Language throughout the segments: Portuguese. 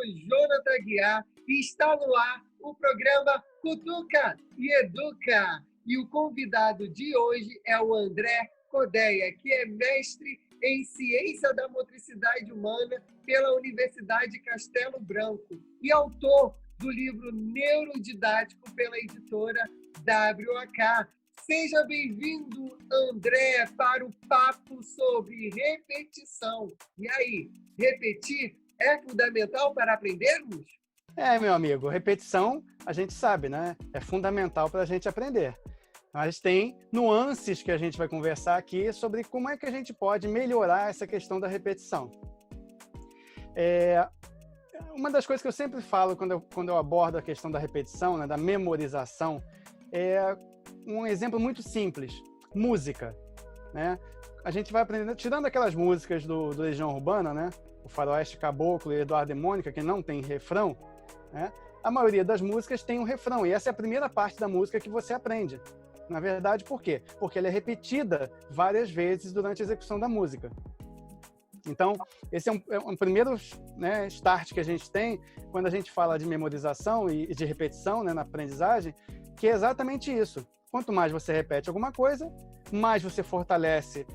Jonathan Aguiar e está no ar o programa Cutuca e Educa. E o convidado de hoje é o André Codeia, que é mestre em Ciência da Motricidade Humana pela Universidade Castelo Branco e autor do livro Neurodidático pela editora WAK. Seja bem-vindo, André, para o papo sobre repetição. E aí, repetir é fundamental para aprendermos? Meu amigo, repetição, a gente sabe, né? É fundamental para a gente aprender. Mas tem nuances que a gente vai conversar aqui sobre como é que a gente pode melhorar essa questão da repetição. Uma das coisas que eu sempre falo quando eu abordo a questão da repetição, né, da memorização, é um exemplo muito simples: música, né? A gente vai aprendendo, tirando aquelas músicas do Legião Urbana, né? O Faroeste Caboclo e Eduardo e Mônica, que não tem refrão, né? A maioria das músicas tem um refrão, e essa é a primeira parte da música que você aprende. Na verdade, por quê? Porque ela é repetida várias vezes durante a execução da música. Então, esse é um primeiro, né, start que a gente tem quando a gente fala de memorização e de repetição, né, na aprendizagem, que é exatamente isso. Quanto mais você repete alguma coisa, mais você fortalece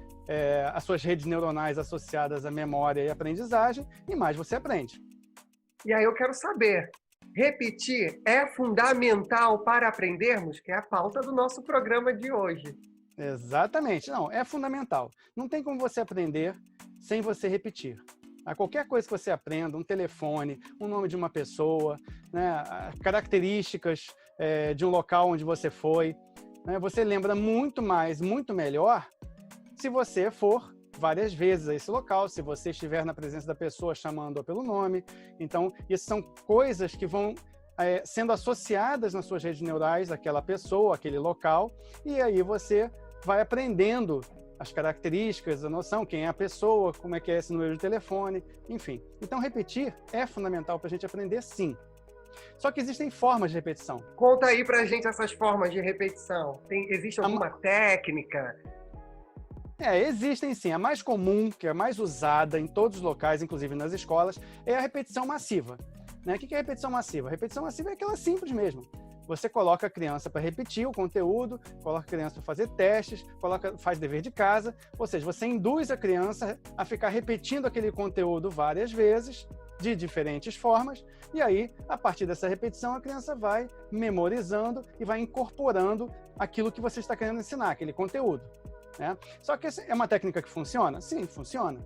as suas redes neuronais associadas à memória e aprendizagem, e mais você aprende. E aí eu quero saber, repetir é fundamental para aprendermos? Que é a pauta do nosso programa de hoje. Exatamente. Não, é fundamental. Não tem como você aprender sem você repetir. Qualquer coisa que você aprenda, um telefone, o nome de uma pessoa, né, características de um local onde você foi, né, você lembra muito mais, muito melhor se você for várias vezes a esse local, se você estiver na presença da pessoa chamando-a pelo nome. Então, isso são coisas que vão sendo associadas nas suas redes neurais àquela pessoa, àquele local, e aí você vai aprendendo as características, a noção, quem é a pessoa, como é que é esse número de telefone, enfim. Então, repetir é fundamental para a gente aprender, sim. Só que existem formas de repetição. Conta aí pra gente essas formas de repetição. Existe alguma técnica? Existem sim. A mais comum, que é a mais usada em todos os locais, inclusive nas escolas, é a repetição massiva. Né? O que é repetição massiva? A repetição massiva é aquela simples mesmo. Você coloca a criança para repetir o conteúdo, coloca a criança para fazer testes, faz dever de casa, ou seja, você induz a criança a ficar repetindo aquele conteúdo várias vezes, de diferentes formas, e aí, a partir dessa repetição, a criança vai memorizando e vai incorporando aquilo que você está querendo ensinar, aquele conteúdo. Né? Só que é uma técnica que funciona? Sim, funciona.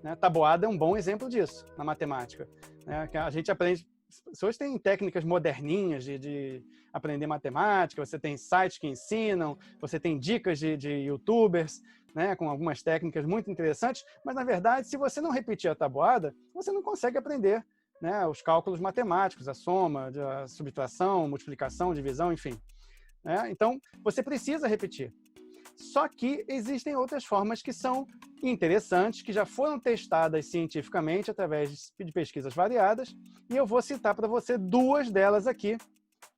Né? Tabuada é um bom exemplo disso na matemática. Né? Que a gente aprende. Hoje tem técnicas moderninhas de aprender matemática, você tem sites que ensinam, você tem dicas de youtubers, né, com algumas técnicas muito interessantes, mas, na verdade, se você não repetir a tabuada, você não consegue aprender, né, os cálculos matemáticos, a soma, a subtração, multiplicação, divisão, enfim. Né? Então, você precisa repetir. Só que existem outras formas que são interessantes, que já foram testadas cientificamente através de pesquisas variadas, e eu vou citar para você duas delas aqui,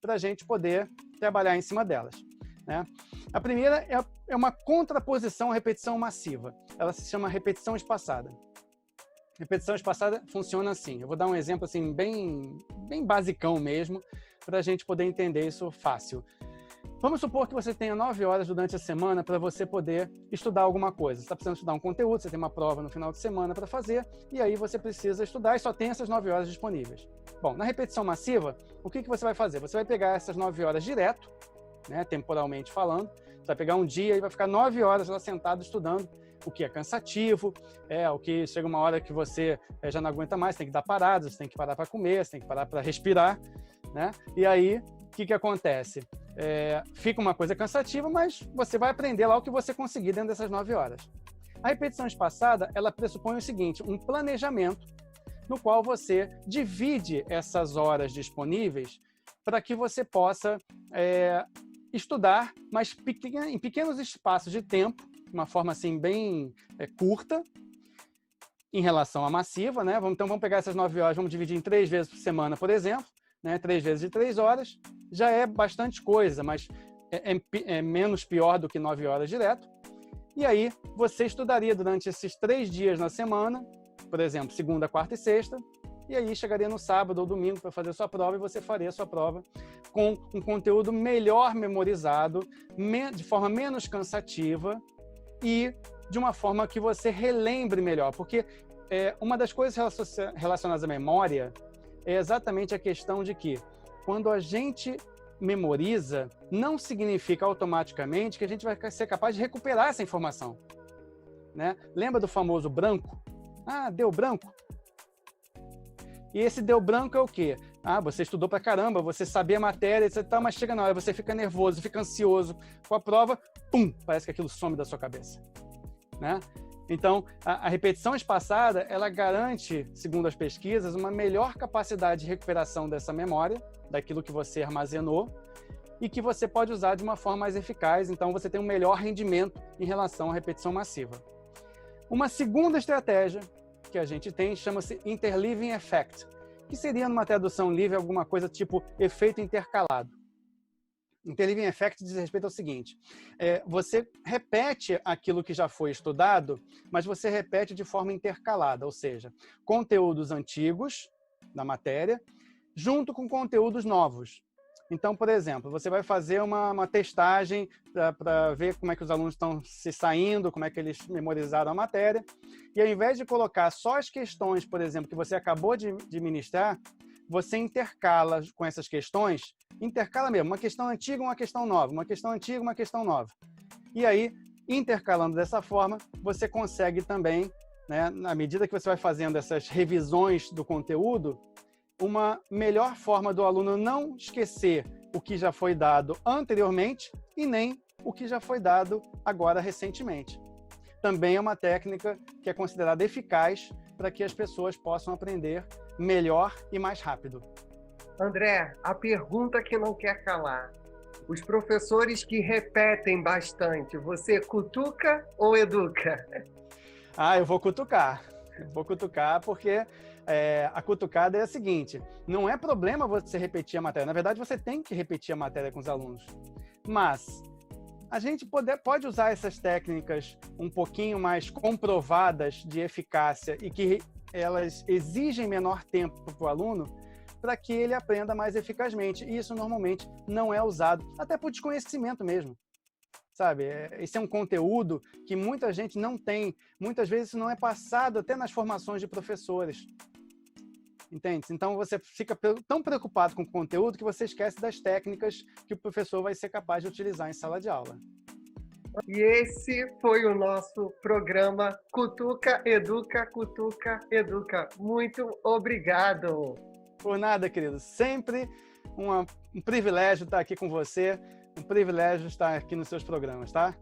para a gente poder trabalhar em cima delas. Né? A primeira é uma contraposição à repetição massiva. Ela se chama repetição espaçada. Repetição espaçada funciona assim. Eu vou dar um exemplo assim, bem basicão mesmo, para a gente poder entender isso fácil. Vamos supor que você tenha 9 horas durante a semana para você poder estudar alguma coisa. Você está precisando estudar um conteúdo, você tem uma prova no final de semana para fazer, e aí você precisa estudar e só tem essas 9 horas disponíveis. Bom, na repetição massiva, o que você vai fazer? Você vai pegar essas 9 horas direto, né, temporalmente falando, você vai pegar um dia e vai ficar 9 horas lá sentado estudando, o que é cansativo, o que chega uma hora que você já não aguenta mais, tem que dar paradas, você tem que parar para comer, você tem que parar para respirar, né? E aí, o que acontece? Fica uma coisa cansativa, mas você vai aprender lá o que você conseguir dentro dessas 9 horas. A repetição espaçada, ela pressupõe o seguinte, um planejamento no qual você divide essas horas disponíveis para que você possa estudar, mas em pequenos espaços de tempo, de uma forma assim bem curta, em relação à massiva, né? Então vamos pegar essas 9 horas, vamos dividir em 3 vezes por semana, por exemplo, né? 3 vezes de 3 horas, já é bastante coisa, mas é menos pior do que 9 horas direto. E aí você estudaria durante esses 3 dias na semana, por exemplo, segunda, quarta e sexta, e aí chegaria no sábado ou domingo para fazer a sua prova e você faria a sua prova com um conteúdo melhor memorizado, de forma menos cansativa e de uma forma que você relembre melhor, porque uma das coisas relacionadas à memória é exatamente a questão de que quando a gente memoriza, não significa automaticamente que a gente vai ser capaz de recuperar essa informação, né? Lembra do famoso branco? Ah, deu branco. E esse deu branco é o quê? Ah, você estudou pra caramba, você sabia a matéria, etc, mas chega na hora, você fica nervoso, fica ansioso com a prova, pum, parece que aquilo some da sua cabeça, né? Então, a repetição espaçada, ela garante, segundo as pesquisas, uma melhor capacidade de recuperação dessa memória, daquilo que você armazenou, e que você pode usar de uma forma mais eficaz, então você tem um melhor rendimento em relação à repetição massiva. Uma segunda estratégia que a gente tem chama-se Interleaving Effect, que seria, numa tradução livre, alguma coisa tipo efeito intercalado. Interleaving Effect diz respeito ao seguinte: você repete aquilo que já foi estudado, mas você repete de forma intercalada, ou seja, conteúdos antigos da matéria, junto com conteúdos novos. Então, por exemplo, você vai fazer uma testagem para ver como é que os alunos estão se saindo, como é que eles memorizaram a matéria, e ao invés de colocar só as questões, por exemplo, que você acabou de ministrar, você intercala com essas questões, intercala mesmo, uma questão antiga, uma questão nova, uma questão antiga, uma questão nova. E aí, intercalando dessa forma, você consegue também, né, na medida que você vai fazendo essas revisões do conteúdo, uma melhor forma do aluno não esquecer o que já foi dado anteriormente e nem o que já foi dado agora recentemente. Também é uma técnica que é considerada eficaz para que as pessoas possam aprender melhor e mais rápido. André, a pergunta que não quer calar. Os professores que repetem bastante, você cutuca ou educa? Ah, eu vou cutucar. Eu vou cutucar porque a cutucada é a seguinte: não é problema você repetir a matéria. Na verdade, você tem que repetir a matéria com os alunos. Mas a gente pode usar essas técnicas um pouquinho mais comprovadas de eficácia e que elas exigem menor tempo para o aluno para que ele aprenda mais eficazmente. E isso normalmente não é usado, até por desconhecimento mesmo. Sabe, esse é um conteúdo que muita gente não tem. Muitas vezes isso não é passado até nas formações de professores. Entende? Então você fica tão preocupado com o conteúdo que você esquece das técnicas que o professor vai ser capaz de utilizar em sala de aula. E esse foi o nosso programa Cutuca, Educa, Cutuca, Educa. Muito obrigado. Por nada, querido. Sempre um privilégio estar aqui com você, um privilégio estar aqui nos seus programas, tá?